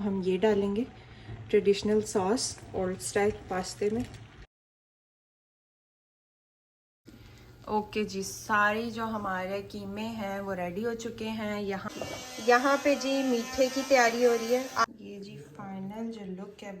हम ये डालेंगे ट्रेडिशनल सॉस ओल्ड स्टाइल पास्ते में। ओके जी, सारे जो हमारे कीमे हैं वो रेडी हो चुके हैं। यहाँ पे जी मीठे की तैयारी हो रही है। ये जी फाइनल जो लुक है।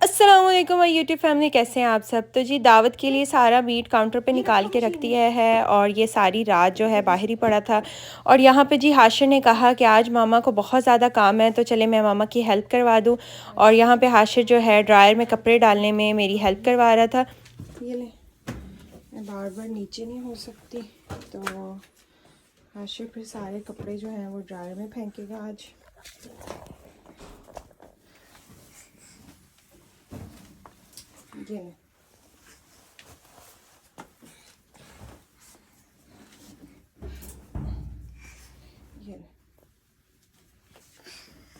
अस्सलाम वालेकुम माय यूट्यूब फैमिली, कैसे हैं आप सब। तो जी दावत के लिए सारा मीट काउंटर पे निकाल के रख दिया है और ये सारी रात जो है बाहर ही पड़ा था। और यहाँ पे जी हाशिर ने कहा कि आज मामा को बहुत ज़्यादा काम है तो चले मैं मामा की हेल्प करवा दूँ। और यहाँ पे हाशिर जो है ड्रायर में कपड़े डालने में मेरी हेल्प करवा रहा था। ये ले, मैं बार बार नीचे नहीं हो सकती तो हाशिर फिर सारे कपड़े जो हैं वो ड्रायर में फेंकेगा आज। ये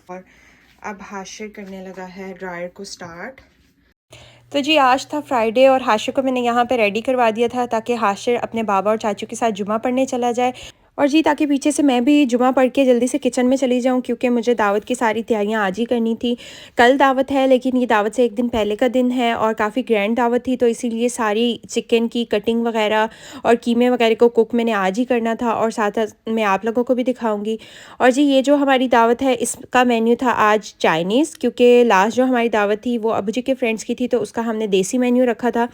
और अब हाशिर करने लगा है ड्रायर को स्टार्ट। तो जी आज था फ्राइडे और हाशिर को मैंने यहाँ पे रेडी करवा दिया था ताकि हाशिर अपने बाबा और चाचू के साथ जुमा पढ़ने चला जाए और जी ताकि पीछे से मैं भी जुमा पढ़ के जल्दी से किचन में चली जाऊँ क्योंकि मुझे दावत की सारी तैयारियाँ आज ही करनी थी। कल दावत है लेकिन ये दावत से एक दिन पहले का दिन है और काफ़ी ग्रैंड दावत थी तो इसीलिए सारी चिकन की कटिंग वगैरह और कीमे वगैरह को कुक मैंने आज ही करना था और साथ मैं आप लोगों को भी दिखाऊँगी। और जी ये जो हमारी दावत है इसका मेन्यू था आज चाइनीज़, क्योंकि लास्ट जो हमारी दावत थी वो अबू जी के फ्रेंड्स की थी तो उसका हमने देसी मेन्यू रखा था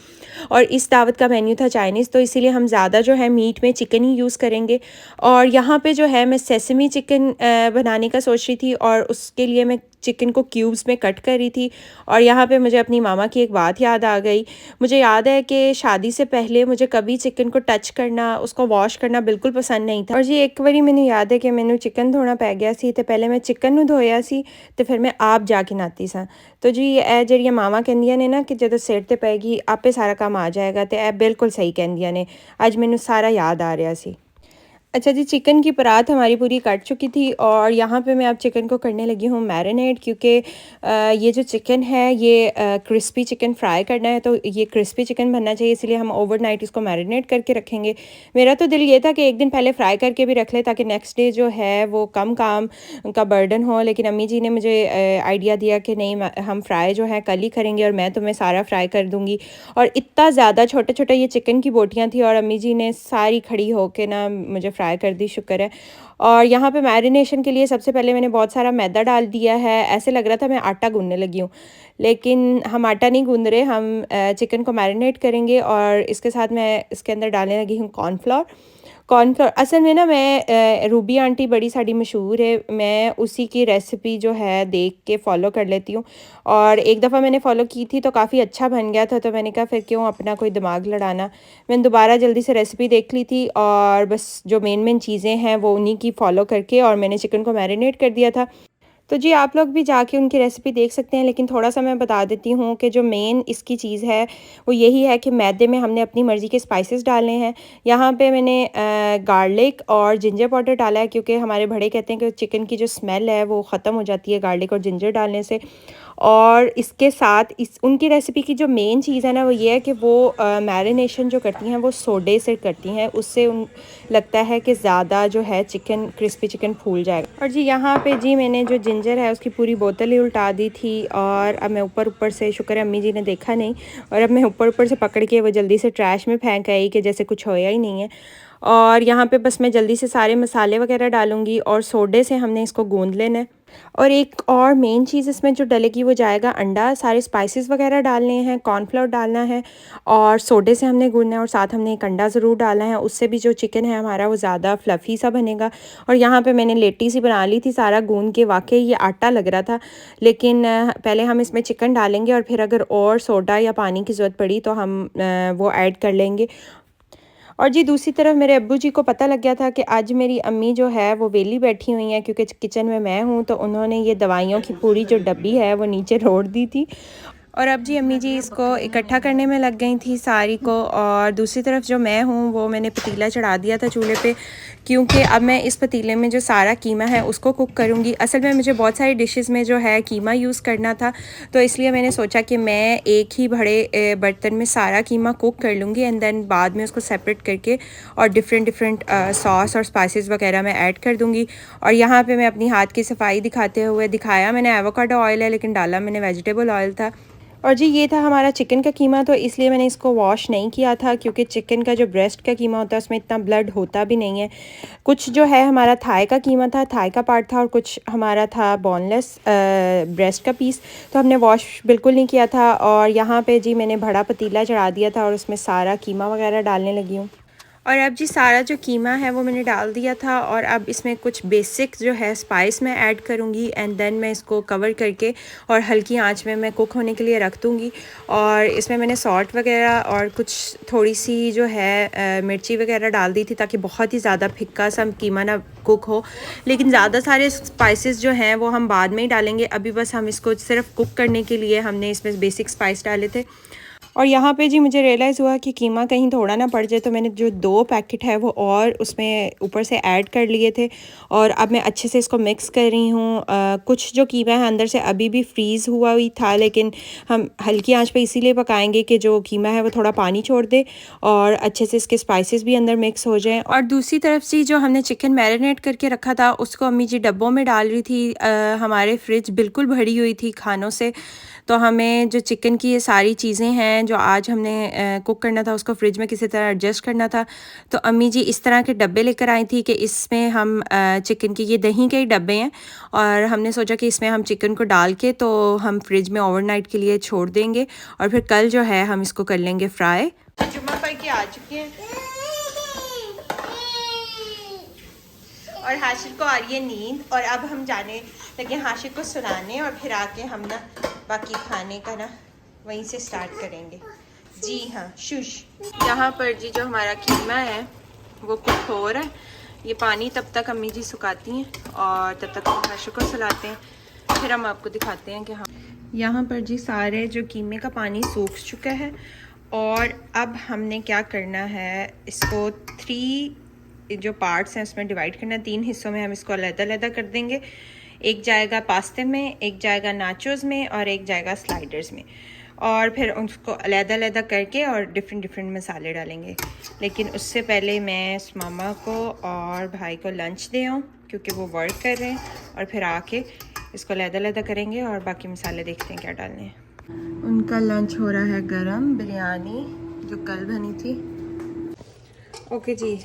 और इस दावत का मेन्यू था चाइनीज़, तो इसीलिए हम ज़्यादा जो है मीट में चिकन ही यूज़ करेंगे। और यहाँ पे जो है मैं सेसमी चिकन बनाने का सोच रही थी और उसके लिए मैं चिकन को क्यूब्स में कट कर रही थी। और यहाँ पे मुझे अपनी मामा की एक बात याद आ गई। मुझे याद है कि शादी से पहले मुझे कभी चिकन को टच करना, उसको वॉश करना बिल्कुल पसंद नहीं था। और जी एक बारी मैंने याद है कि मैंने चिकन धोना पै गया सी तो पहले मैं चिकन ਨੂੰ धोया सी तो फिर मैं आप जाके नहाती सा। तो जी ਇਹ ਜਿਹੜੀਆਂ ਮਾਵਾਂ ਕਹਿੰਦੀਆਂ ਨੇ ਨਾ ਕਿ ਜਦੋਂ ਸਿਰ ਤੇ ਪੈਗੀ ਆਪੇ ਸਾਰਾ ਕੰਮ ਆ ਜਾਏਗਾ ਤੇ ਇਹ ਬਿਲकुल सही ਕਹਿੰਦੀਆਂ ਨੇ। ਅੱਜ ਮੈਨੂੰ ਸਾਰਾ याद आ रहा सी। अच्छा जी, चिकन की परात हमारी पूरी कट चुकी थी और यहाँ पे मैं अब चिकन को करने लगी हूँ मैरिनेट, क्योंकि ये जो चिकन है ये क्रिस्पी चिकन फ्राई करना है तो ये क्रिस्पी चिकन बनना चाहिए, इसलिए हम ओवरनाइट इसको मैरिनेट करके रखेंगे। मेरा तो दिल ये था कि एक दिन पहले फ्राई करके भी रख ले ताकि नेक्स्ट डे जो है वो कम काम का बर्डन हो, लेकिन अम्मी जी ने मुझे आइडिया दिया कि नहीं हम फ्राई जो है कल ही करेंगे और मैं तुम्हें सारा फ्राई कर दूँगी। और इतना ज़्यादा छोटे छोटे ये चिकन की बोटियाँ थी और अम्मी जी ने सारी खड़ी होके ना मुझे फ्राई कर दी, शुक्र है। और यहाँ पे मैरिनेशन के लिए सबसे पहले मैंने बहुत सारा मैदा डाल दिया है। ऐसे लग रहा था मैं आटा गूंदने लगी हूँ, लेकिन हम आटा नहीं गूंद रहे, हम चिकन को मैरिनेट करेंगे और इसके साथ मैं इसके अंदर डालने लगी हूँ कॉर्नफ्लोर। असल में ना मैं रूबी आंटी बड़ी साड़ी मशहूर है, मैं उसी की रेसिपी जो है देख के फ़ॉलो कर लेती हूँ और एक दफ़ा मैंने फ़ॉलो की थी तो काफ़ी अच्छा बन गया था, तो मैंने कहा फिर क्यों अपना कोई दिमाग लड़ाना। मैंने दोबारा जल्दी से रेसिपी देख ली थी और बस जो मेन चीज़ें हैं वो उन्हीं की फ़ॉलो करके और मैंने चिकन को मैरिनेट कर दिया था। तो जी आप लोग भी जाके उनकी रेसिपी देख सकते हैं, लेकिन थोड़ा सा मैं बता देती हूँ कि जो मेन इसकी चीज़ है वो यही है कि मैदे में हमने अपनी मर्ज़ी के स्पाइसेस डालने हैं। यहाँ पे मैंने गार्लिक और जिंजर पाउडर डाला है क्योंकि हमारे बड़े कहते हैं कि चिकन की जो स्मेल है वो ख़त्म हो जाती है गार्लिक और जिंजर डालने से। और इसके साथ इस उनकी रेसिपी की जो मेन चीज़ है ना वो ये है कि वो मैरिनेशन जो करती हैं वो सोडे से करती हैं, उससे उन लगता है कि ज़्यादा जो है चिकन क्रिस्पी चिकन फूल जाएगा। और जी यहाँ पे जी मैंने जो जिंजर है उसकी पूरी बोतल ही उल्टा दी थी और अब मैं ऊपर से, शुक्र है अम्मी जी ने देखा नहीं, और अब मैं ऊपर से पकड़ के वो जल्दी से ट्रैश में फेंक आई कि जैसे कुछ होया ही नहीं है। और यहाँ पे बस मैं जल्दी से सारे मसाले वगैरह डालूँगी और सोडे से हमने इसको गूंद लेना है। और एक और मेन चीज़ इसमें जो डलेगी वो जाएगा अंडा। सारे स्पाइसेस वगैरह डालने हैं, कॉर्नफ्लोर डालना है और सोडे से हमने गूंदना है और साथ हमने एक अंडा ज़रूर डालना है, उससे भी जो चिकन है हमारा वो ज़्यादा फ्लफ़ी सा बनेगा। और यहाँ पे मैंने लेटी सी बना ली थी सारा गूंद के, वाकई ये आटा लग रहा था, लेकिन पहले हम इसमें चिकन डालेंगे और फिर अगर और सोडा या पानी की ज़रूरत पड़ी तो हम वो ऐड कर लेंगे। और जी दूसरी तरफ मेरे अब्बू जी को पता लग गया था कि आज मेरी अम्मी जो है वो वेली बैठी हुई हैं क्योंकि किचन में मैं हूँ, तो उन्होंने ये दवाइयों की पूरी जो डब्बी है वो नीचे रोड़ दी थी और अब जी अम्मी जी इसको इकट्ठा करने में लग गई थी सारी को, और दूसरी तरफ जो मैं हूँ वो मैंने पतीला चढ़ा दिया था चूल्हे पे, क्योंकि अब मैं इस पतीले में जो सारा कीमा है उसको कुक करूँगी। असल में मुझे बहुत सारी डिशेस में जो है कीमा यूज़ करना था, तो इसलिए मैंने सोचा कि मैं एक ही बड़े बर्तन में सारा कीमा कुक कर लूँगी एंड देन बाद में उसको सेपरेट करके और डिफरेंट सॉस और स्पाइसेस वगैरह मैं ऐड कर दूँगी। और यहाँ पे मैं अपनी हाथ की सफाई दिखाते हुए दिखाया, मैंने एवोकाडो ऑयल है लेकिन डाला मैंने वेजिटेबल ऑयल था। और जी ये था हमारा चिकन का कीमा, तो इसलिए मैंने इसको वॉश नहीं किया था क्योंकि चिकन का जो ब्रेस्ट का कीमा होता है उसमें इतना ब्लड होता भी नहीं है। कुछ जो है हमारा थाई का कीमा था, थाई का पार्ट था, और कुछ हमारा था बोनलेस ब्रेस्ट का पीस, तो हमने वॉश बिल्कुल नहीं किया था। और यहाँ पे जी मैंने बड़ा पतीला चढ़ा दिया था और उसमें सारा कीमा वगैरह डालने लगी हूँ। और अब जी सारा जो कीमा है वो मैंने डाल दिया था, और अब इसमें कुछ बेसिक जो है स्पाइस मैं ऐड करूँगी एंड देन मैं इसको कवर करके और हल्की आंच में मैं कुक होने के लिए रख दूँगी। और इसमें मैंने सॉल्ट वगैरह और कुछ थोड़ी सी जो है मिर्ची वगैरह डाल दी थी ताकि बहुत ही ज़्यादा फिक्का सा कीमा ना कुक हो, लेकिन ज़्यादा सारे स्पाइसेस जो हैं वो हम बाद में ही डालेंगे। अभी बस हम इसको सिर्फ कुक करने के लिए हमने इसमें बेसिक स्पाइस डाले थे। और यहाँ पे जी मुझे रियलाइज़ हुआ कि कीमा कहीं थोड़ा ना पड़ जाए, तो मैंने जो 2 पैकेट है वो और उसमें ऊपर से ऐड कर लिए थे, और अब मैं अच्छे से इसको मिक्स कर रही हूँ। कुछ जो कीमा है अंदर से अभी भी फ्रीज़ हुआ हुई था, लेकिन हम हल्की आंच पे इसीलिए पकाएंगे कि जो कीमा है वो थोड़ा पानी छोड़ दे और अच्छे से इसके स्पाइसेस भी अंदर मिक्स हो जाएँ। और दूसरी तरफ से जो हमने चिकन मैरिनेट करके रखा था उसको अम्मी जी डब्बों में डाल रही थी। हमारे फ्रिज बिल्कुल भरी हुई थी खानों से, तो हमें जो चिकन की ये सारी चीज़ें हैं जो आज हमने कुक करना था उसको फ्रिज में किसी तरह एडजस्ट करना था। तो अम्मी जी इस तरह के डब्बे लेकर आई थी कि इसमें हम चिकन के, ये दही के ही डब्बे हैं, और हमने सोचा कि इसमें हम चिकन को डाल के तो हम फ्रिज में ओवरनाइट के लिए छोड़ देंगे और फिर कल जो है हम इसको कर लेंगे फ्राई। जुम्मा पढ़ के आ चुके हैं और हाशिर को आ रही है नींद, और अब हम जाने लगे हाशिर को सुलाने और फिर आके हम ना बाकी खाने का ना वहीं से स्टार्ट करेंगे। जी हाँ शुश। यहाँ पर जी जो हमारा कीमा है वो कुक हो रहा है। ये पानी तब तक अम्मी जी सुखाती हैं और तब तक हम हाशिर को सुलाते हैं, फिर हम आपको दिखाते हैं कि हाँ। यहाँ पर जी सारे जो कीमे का पानी सूख चुका है, और अब हमने क्या करना है, इसको 3 जो पार्ट्स हैं उसमें डिवाइड करना है। 3 हिस्सों में हम इसको अलग-अलग कर देंगे। एक जाएगा पास्ते में, एक जाएगा नाचोज़ में, और एक जाएगा स्लाइडर्स में, और फिर उसको अलग-अलग करके और डिफरेंट मसाले डालेंगे। लेकिन उससे पहले मैं मामा को और भाई को लंच दे आऊँ क्योंकि वो वर्क कर रहे हैं, और फिर आके इसको अलग-अलग करेंगे और बाकी मसाले देखते हैं क्या डालने हैं। उनका लंच हो रहा है गरम, बिरयानी जो कल बनी थी। ओके जी,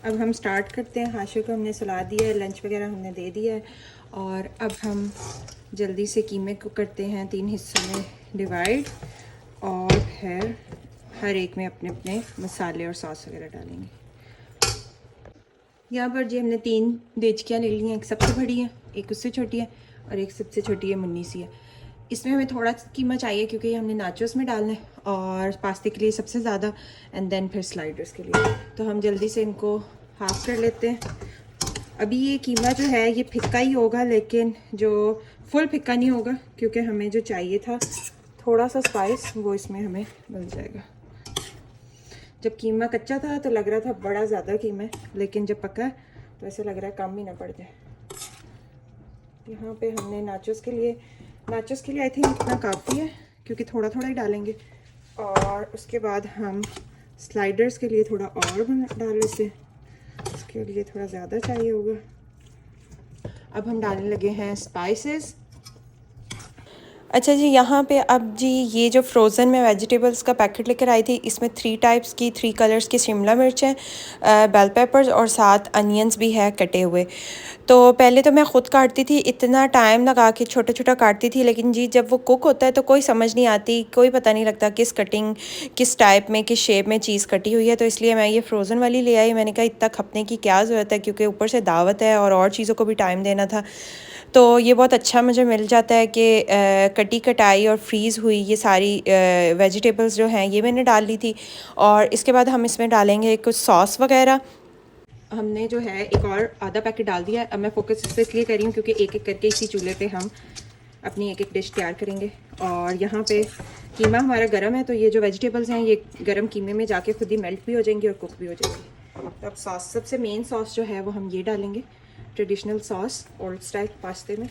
अब हम स्टार्ट करते हैं। हाशिर को हमने सुला दिया है, लंच वगैरह हमने दे दिया है, और अब हम जल्दी से कीमे को करते हैं 3 हिस्सों में डिवाइड, और फिर हर एक में अपने अपने मसाले और सॉस वगैरह डालेंगे। यहाँ पर जी हमने 3 देचकियाँ ले ली हैं, एक सबसे बड़ी है, एक उससे छोटी है, और एक सबसे छोटी है, मुन्नी सी है। इसमें हमें थोड़ा कीमा चाहिए क्योंकि ये हमने नाचोस में डालना है, और पास्ते के लिए सबसे ज़्यादा, एंड देन फिर स्लाइडर्स के लिए। तो हम जल्दी से इनको हाफ कर लेते हैं। अभी ये कीमा जो है ये फिक्का ही होगा, लेकिन जो फुल फिक्का नहीं होगा क्योंकि हमें जो चाहिए था थोड़ा सा स्पाइस वो इसमें हमें मिल जाएगा। जब कीमा कच्चा था तो लग रहा था बड़ा ज़्यादा कीमा है, लेकिन जब पका तो ऐसे लग रहा है कम ही ना पड़ जाए। यहाँ पे हमने नाचोस के लिए आई थिंक इतना काफ़ी है क्योंकि थोड़ा थोड़ा ही डालेंगे, और उसके बाद हम स्लाइडर्स के लिए थोड़ा और डाल लेते, इसके लिए थोड़ा ज़्यादा चाहिए होगा। अब हम डालने लगे हैं स्पाइसेस। अच्छा जी, यहाँ पे अब जी ये जो फ्रोज़न में वेजिटेबल्स का पैकेट लेकर आई थी, इसमें 3 टाइप्स की 3 कलर्स की शिमला मिर्च हैं, बेल पेपर्स और साथ अनियंस भी है कटे हुए। तो पहले तो मैं ख़ुद काटती थी, इतना टाइम लगा के छोटा छोटा काटती थी, लेकिन जी जब वो कुक होता है तो कोई समझ नहीं आती, कोई पता नहीं लगता किस कटिंग, किस टाइप में, किस शेप में चीज़ कटी हुई है। तो इसलिए मैं ये फ्रोज़न वाली ले आई। मैंने कहा इतना खपने की क्या ज़रूरत है, क्योंकि ऊपर से दावत है और चीज़ों को भी टाइम देना था। तो ये बहुत अच्छा मुझे मिल जाता है कि कटी कटाई और फ्रीज़ हुई ये सारी वेजिटेबल्स जो हैं ये मैंने डाल ली थी। और इसके बाद हम इसमें डालेंगे कुछ सॉस वगैरह। हमने जो है एक और आधा पैकेट डाल दिया है। अब मैं फोकस इसलिए कर रही हूँ क्योंकि एक एक करके इसी चूल्हे पे हम अपनी एक एक डिश तैयार करेंगे। और यहाँ पे कीमा हमारा गरम है, तो ये जो वेजिटेबल्स हैं ये गरम कीमे में जाके खुद ही मेल्ट भी हो जाएंगी और कुक भी हो जाएंगी। तो अब सॉस, सबसे मेन सॉस जो है वो हम ये डालेंगे, ट्रेडिशनल सॉस ओल्ड स्टाइल पास्ते में,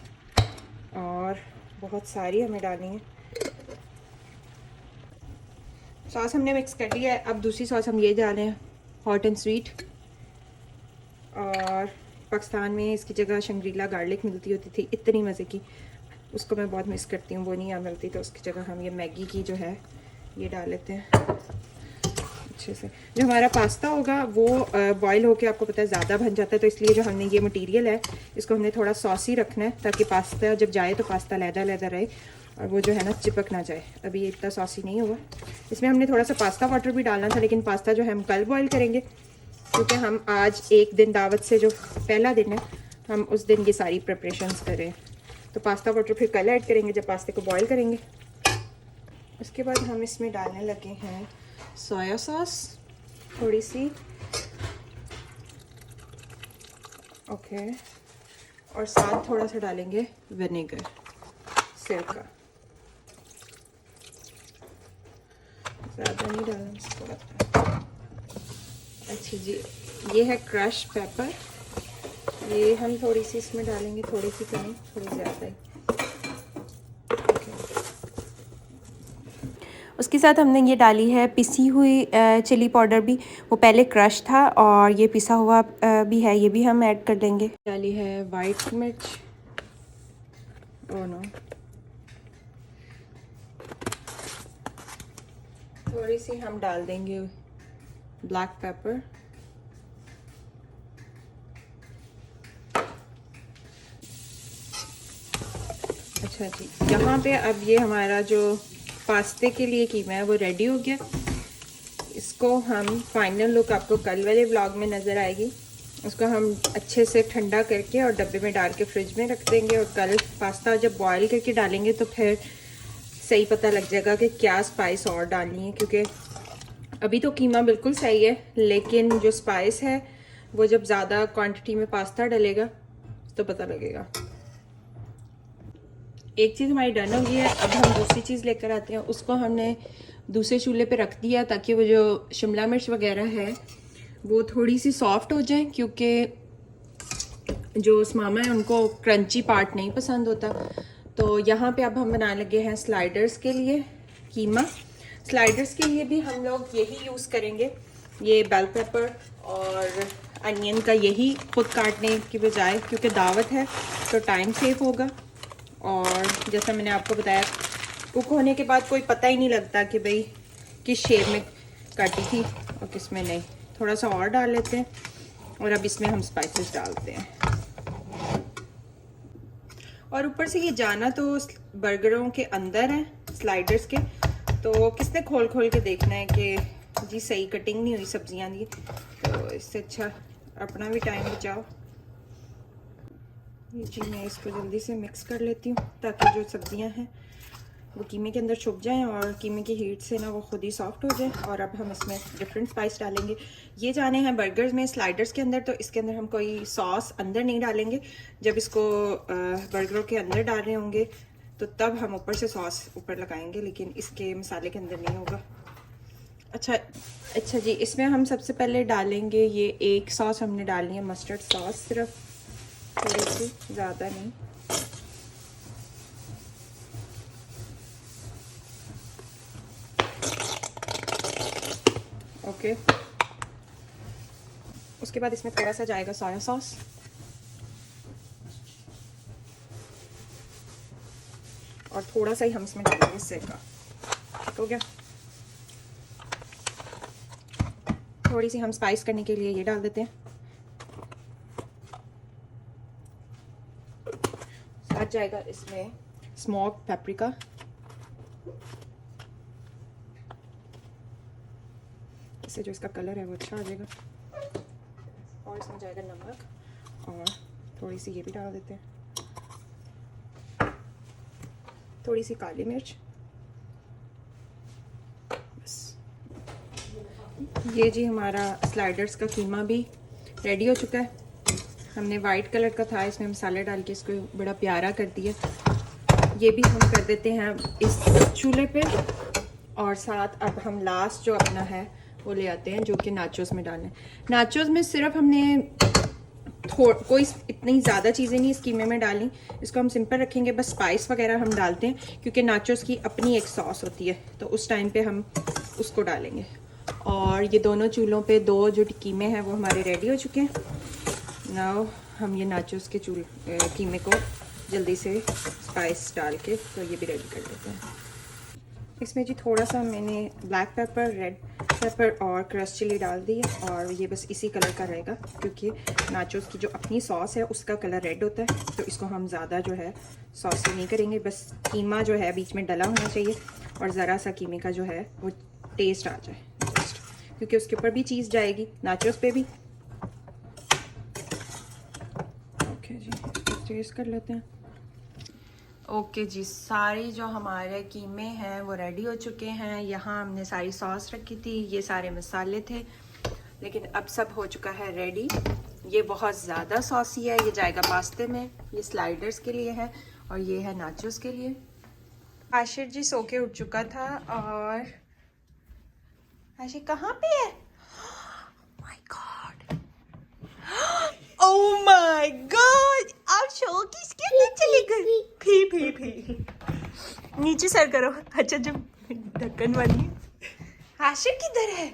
और बहुत सारी हमें डालनी है। सॉस हमने मिक्स कर लिया है। अब दूसरी सॉस हम ये डालें हैं, हॉट एंड स्वीट। और पाकिस्तान में इसकी जगह शंग्रीला गार्लिक मिलती होती थी, इतनी मज़े की, उसको मैं बहुत मिस करती हूँ, वो नहीं यहाँ मिलती। तो उसकी जगह हम ये मैगी की जो है ये डाल लेते हैं अच्छे से। जो हमारा पास्ता होगा वो बॉयल होके आपको पता है ज़्यादा बन जाता है, तो इसलिए जो हमने ये मटेरियल है इसको हमने थोड़ा सॉसी रखना है, ताकि पास्ता जब जाए तो पास्ता लैदा लैदा रहे और वो जो है ना चिपक ना जाए। अभी ये इतना सॉसी नहीं होगा। इसमें हमने थोड़ा सा पास्ता वाटर भी डालना था, लेकिन पास्ता जो है हम कल बॉयल करेंगे, क्योंकि हम आज एक दिन दावत से जो पहला दिन है हम उस दिन ये सारी प्रिपरेशंस कर रहे हैं। तो पास्ता वाटर फिर कल ऐड करेंगे जब पास्ते को बॉयल करेंगे। उसके बाद हम इसमें डालने लगे हैं सोया सॉस थोड़ी सी, ओके, और साथ थोड़ा सा डालेंगे विनेगर, सिरका, ज़्यादा नहीं डालना इसको लगता है। अच्छा जी, ये है क्रश पेपर, ये हम थोड़ी सी इसमें डालेंगे, थोड़ी सी कमी, थोड़ी ज़्यादा ही। उसके साथ हमने ये डाली है पिसी हुई चिली पाउडर भी, वो पहले क्रश था और ये पिसा हुआ भी है, ये भी हम ऐड कर देंगे। डाली है वाइट मिर्च, ओह नो, थोड़ी सी हम डाल देंगे ब्लैक पेपर, अच्छा जी। यहाँ पे अब ये हमारा जो पास्ते के लिए कीमा है वो रेडी हो गया। इसको हम फाइनल लुक आपको कल वाले व्लॉग में नज़र आएगी। उसको हम अच्छे से ठंडा करके और डब्बे में डाल के फ्रिज में रख देंगे, और कल पास्ता जब बॉयल करके डालेंगे तो फिर सही पता लग जाएगा कि क्या स्पाइस और डालनी है, क्योंकि अभी तो कीमा बिल्कुल सही है, लेकिन जो स्पाइस है वो जब ज़्यादा क्वांटिटी में पास्ता डलेगा तो पता लगेगा। एक चीज़ हमारी डन हो गई है। अब हम दूसरी चीज़ लेकर आते हैं, उसको हमने दूसरे चूल्हे पे रख दिया ताकि वो जो शिमला मिर्च वगैरह है वो थोड़ी सी सॉफ्ट हो जाए, क्योंकि जो स्मामा है उनको क्रंची पार्ट नहीं पसंद होता। तो यहाँ पे अब हम बनाने लगे हैं स्लाइडर्स के लिए कीमा। स्लाइडर्स के लिए भी हम लोग यही यूज़ करेंगे, ये बेल पेपर और अनियन का यही खुद काटने की बजाय, क्योंकि दावत है तो टाइम सेव होगा। और जैसा मैंने आपको बताया, कुक होने के बाद कोई पता ही नहीं लगता कि भाई किस शेप में काटी थी और किस में नहीं। थोड़ा सा और डाल लेते हैं, और अब इसमें हम स्पाइसेस डालते हैं। और ऊपर से ये जाना तो बर्गरों के अंदर है स्लाइडर्स के, तो किसने खोल खोल के देखना है कि जी सही कटिंग नहीं हुई सब्जियां दी, तो इससे अच्छा अपना भी टाइम बचाओ। ये जी मैं इसको जल्दी से मिक्स कर लेती हूँ ताकि जो सब्जियां हैं वो कीमे के अंदर छुप जाएं और कीमे की हीट से ना वो खुद ही सॉफ्ट हो जाए। और अब हम इसमें डिफरेंट स्पाइस डालेंगे। ये जाने हैं बर्गर्स में, स्लाइडर्स के अंदर, तो इसके अंदर हम कोई सॉस अंदर नहीं डालेंगे। जब इसको बर्गरों के अंदर डाल रहे होंगे तो तब हम ऊपर से सॉस ऊपर लगाएंगे, लेकिन इसके मसाले के अंदर नहीं होगा। अच्छा जी, इसमें हम सबसे पहले डालेंगे ये एक सॉस हमने डालनी है, मस्टर्ड सॉस, सिर्फ थोड़ी सी, ज़्यादा नहीं। ओके, उसके बाद इसमें थोड़ा सा जाएगा सोया सॉस, और थोड़ा सा ही हम इसमें डालेंगे सिरका। हो गया। थोड़ी सी हम स्पाइस करने के लिए ये डाल देते हैं। साथ जाएगा इसमें स्मोक पेपरिका, इससे जो इसका कलर है वो अच्छा आ जाएगा। और इसमें जाएगा नमक, और थोड़ी सी ये भी डाल देते हैं, थोड़ी सी काली मिर्च, बस। ये जी हमारा स्लाइडर्स का कीमा भी रेडी हो चुका है। हमने वाइट कलर का था, इसमें मसाले डाल के इसको बड़ा प्यारा कर दिया। ये भी हम कर देते हैं इस चूल्हे पे। और साथ अब हम लास्ट जो अपना है वो ले आते हैं, जो कि नाचोस में डालना है। नाचोस में सिर्फ हमने कोई इतनी ज़्यादा चीज़ें नहीं इस कीमे में डाली, इसको हम सिंपल रखेंगे। बस स्पाइस वगैरह हम डालते हैं क्योंकि नाचोस की अपनी एक सॉस होती है, तो उस टाइम पे हम उसको डालेंगे। और ये दोनों चूल्हों पे दो जो कीमे हैं वो हमारे रेडी हो चुके हैं। नाउ हम ये नाचोस के कीमे को जल्दी से स्पाइस डाल के तो ये भी रेडी कर लेते हैं। इसमें जी थोड़ा सा मैंने ब्लैक पेपर, रेड पेपर और क्रश चिली डाल दी है, और ये बस इसी कलर का रहेगा क्योंकि नाचोस की जो अपनी सॉस है उसका कलर रेड होता है, तो इसको हम ज़्यादा जो है सॉस नहीं करेंगे। बस कीमा जो है बीच में डला होना चाहिए और ज़रा सा कीमे का जो है वो टेस्ट आ जाए जस्ट, क्योंकि उसके ऊपर भी चीज़ जाएगी नाचोस पे भी। ओके जी, टेस्ट कर लेते हैं। ओके जी, सारी जो हमारे कीमे हैं वो रेडी हो चुके हैं। यहाँ हमने सारी सॉस रखी थी, ये सारे मसाले थे, लेकिन अब सब हो चुका है रेडी। ये बहुत ज़्यादा सॉसी है, ये जाएगा पास्ते में, ये स्लाइडर्स के लिए है और ये है नाचोस के लिए। आशिर जी सो के उठ चुका था और आशिर कहाँ पे है? My God, oh my God, आप शो किसके अंदर चले गए? फी नीचे सर करो। अच्छा, जब ढक्कन वाली हाशिर किधर है?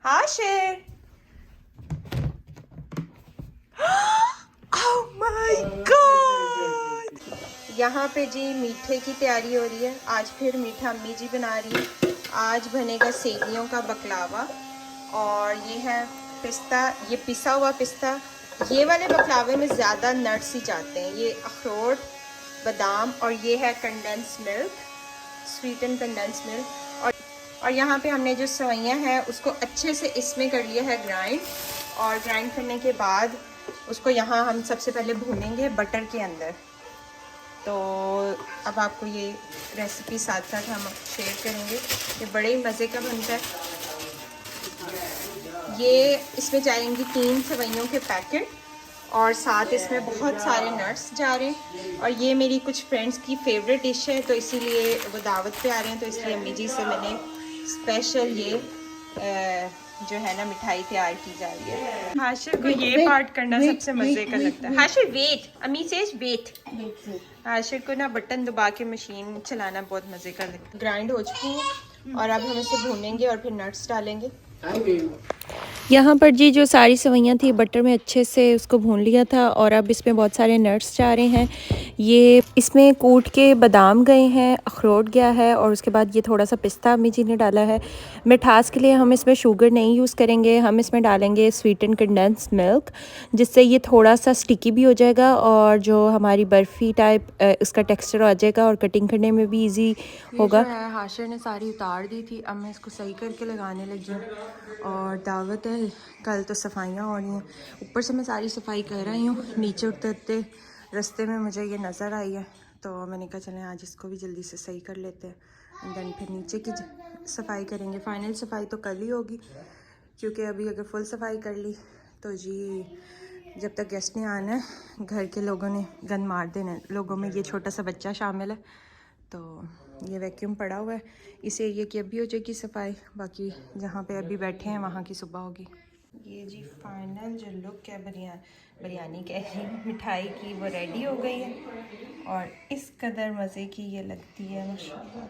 Hashir, oh my God. यहाँ पे जी मीठे की तैयारी हो रही है। आज फिर मीठा अम्मी जी बना रही है। आज बनेगा सेवियों का बकलावा, और ये है पिस्ता, ये पिसा हुआ पिस्ता। ये वाले बकलावे में ज़्यादा नट्स ही जाते हैं, ये अखरोट, बादाम, और ये है कंडेंस मिल्क, स्वीटन कंडेंस मिल्क। और यहाँ पे हमने जो सेवइयाँ हैं उसको अच्छे से इसमें कर लिया है ग्राइंड, और ग्राइंड करने के बाद उसको यहाँ हम सबसे पहले भूनेंगे बटर के अंदर। तो अब आपको ये रेसिपी साथ साथ हम शेयर करेंगे। ये बड़े ही मज़े का बनता है। ये इसमें जाएंगी 3 सेवइयों के पैकेट, और साथ इसमें बहुत सारे नट्स जा रहे हैं। और ये मेरी कुछ फ्रेंड्स की फेवरेट डिश है, तो इसीलिए वो दावत पे आ रहे हैं, तो इसलिए अम्मी जी से मैंने स्पेशल ये जो है ना मिठाई तैयार की जा रही है। हाशिर को ये पार्ट करना सबसे मज़े का लगता है। हाशिर वेट, अम्मी सेज वेट। हाशिर को ना बटन दबा के मशीन चलाना बहुत मज़े का लगता है। ग्राइंड हो चुकी है और अब हम इसे भूनेंगे और फिर नट्स डालेंगे। यहाँ पर जी जो सारी सेवइयाँ थी बटर में अच्छे से उसको भून लिया था, और अब इसमें बहुत सारे नट्स जा रहे हैं। ये इसमें कूट के बादाम गए हैं, अखरोट गया है, और उसके बाद ये थोड़ा सा पिस्ता अम्मी जी ने डाला है। मिठास के लिए हम इसमें शुगर नहीं यूज़ करेंगे, हम इसमें डालेंगे स्वीटन कंडेंस मिल्क, जिससे ये थोड़ा सा स्टिकी भी हो जाएगा और जो हमारी बर्फ़ी टाइप उसका टेक्स्चर आ जाएगा और कटिंग करने में भी ईजी होगा। हाशिर ने सारी उतार दी थी, अब मैं इसको सही करके लगाने लगी हूँ। और दावत है, कल तो सफाइयाँ हो रही हैं, ऊपर से मैं सारी सफाई कर रही हूँ, नीचे उतरते रास्ते में मुझे ये नज़र आई है, तो मैंने कहा चलें आज इसको भी जल्दी से सही कर लेते हैं, एंड देन फिर नीचे की सफाई करेंगे। फाइनल सफाई तो कल ही होगी, क्योंकि अभी अगर फुल सफाई कर ली तो जी जब तक गेस्ट ने आना है घर के लोगों ने गन मार देना है। लोगों में ये छोटा सा बच्चा शामिल है, तो ये वैक्यूम पड़ा हुआ है, इस एरिया की अभी हो जाएगी सफाई, बाकी जहाँ पे अभी बैठे हैं वहाँ की सुबह होगी। ये जी फाइनल जो लुक है बिरयानी कह रही हूँ, मिठाई की, वो रेडी हो गई है और इस कदर मज़े की ये लगती है माशाल्लाह।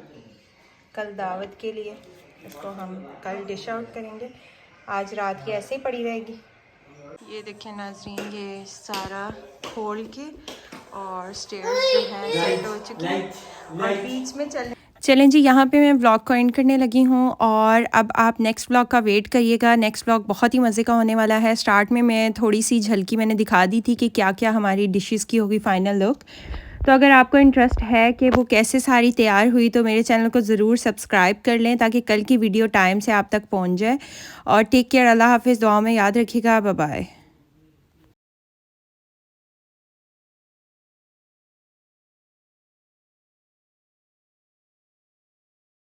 कल दावत के लिए इसको हम कल डिश आउट करेंगे, आज रात की ऐसे ही पड़ी रहेगी। ये देखें नाज़रीन, ये सारा खोल के और स्टेयर्स जो है सेट हो चुकी है, और बीच में चलें जी। यहाँ पे मैं व्लॉग को एंड करने लगी हूँ, और अब आप नेक्स्ट व्लॉग का वेट करिएगा। नेक्स्ट व्लॉग बहुत ही मज़े का होने वाला है। स्टार्ट में मैं थोड़ी सी झलकी मैंने दिखा दी थी कि क्या क्या हमारी डिशेस की होगी फाइनल लुक। तो अगर आपको इंटरेस्ट है कि वो कैसे सारी तैयार हुई तो मेरे चैनल को ज़रूर सब्सक्राइब कर लें, ताकि कल की वीडियो टाइम से आप तक पहुँच जाए। और टेक केयर, अल्लाह हाफिज़, दुआ में याद रखिएगा, बाय बाय।